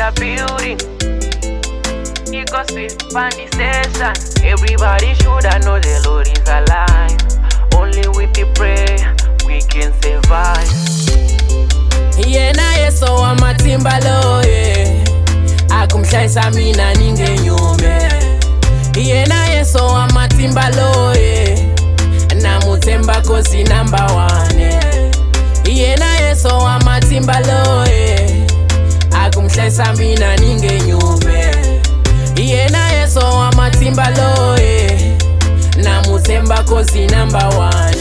the building. Because we find the station. Everybody shoulda know the Lord is alive. Only with the prayer we can survive. Yena yeso wa matimbalo akumshayisa mina ningenyume. Yena yeso wa matimbalo namutemba kosi number 1. Yena yeso wa matimbalo akumshayisa mina ningenyume. Yena yeso wa matimbalo namutemba kosi number 1.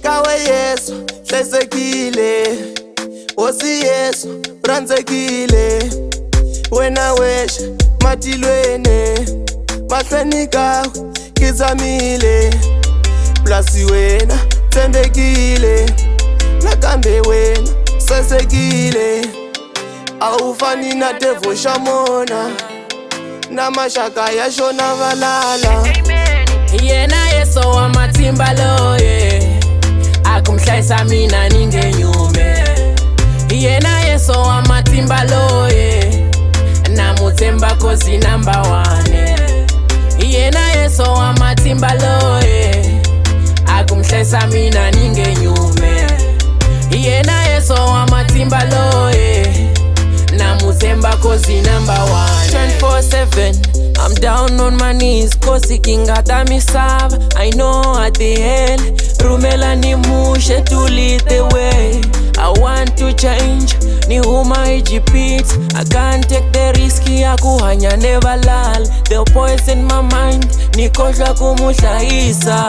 Kawe Yesu hlesekile, Osi Yesu ranzekile. Wena wesha matilwene, mahlweni kawe ngizamile. Plasi wena tembekile, nakambe wena sesekile. Awufani na Devo Shamona, na mashaka yashona valala. Yena yeso wa matimbalo akumshayisa mina ningenyume. Yena yeso wa matimbalo namutemba kosi number 1. Yena yeso wa matimbalo akumshayisa mina ningenyume. Yena yeso wa matimbalo namutemba kosi number 1. 24/7 I'm down on my knees, kosi kingata misava. I know at the end rumela ni mushe to lead the way. I want to change, ni huma repeat. I can't take the risk ya kuhanya never lal. The poison my mind, ni koshwa kumushayisa.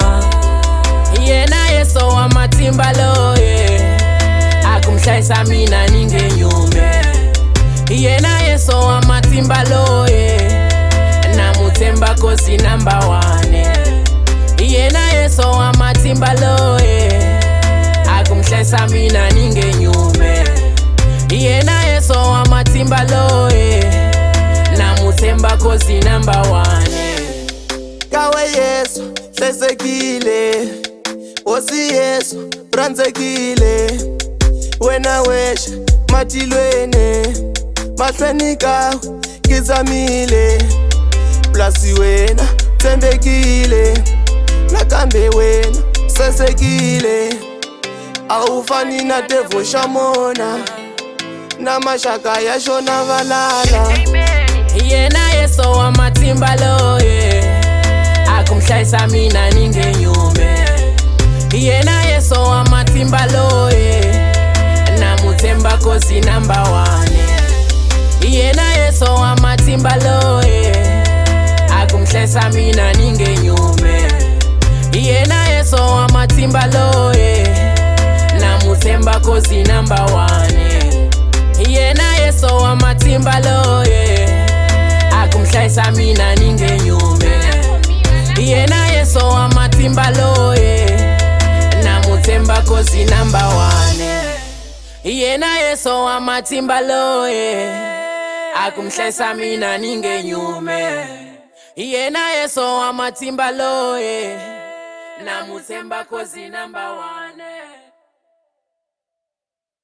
Yena yeso wa matimbalo akumshayisa mina ningenyume. Yena yeso wa matimbalo namutemba kosi number 1. Yena yeso wa matimbalo akumshayisa mina ningenyume. Yena yeso wa matimbalo namutemba kosi number 1. Kawe Yesu hlesekile, Osi Yesu ranzekile. Wena wesha matilwene, mahlweni kawe ngizamile. Plasi wena tembekile, nakambe wena sesekile. Awufani na Devo Shamona, na mashaka yashona valala. Yena yeso wa matimbalo akumshayisa mina ningenyume. Yena yeso wa matimbalo namutemba kosi number 1. Yena yeso wa matimbalo akumshayisa mina ningenyume. Yena yeso wa matimbalo namutemba kosi number 1. Yena yeso wa matimbalo akumshayisa mina ningenyume. Yena yeso wa matimbalo namutemba kosi number 1. Yena yeso wa matimbalo akumshayisa mina ningenyume. Yena yeso wa matimbalo namutemba kosi number 1.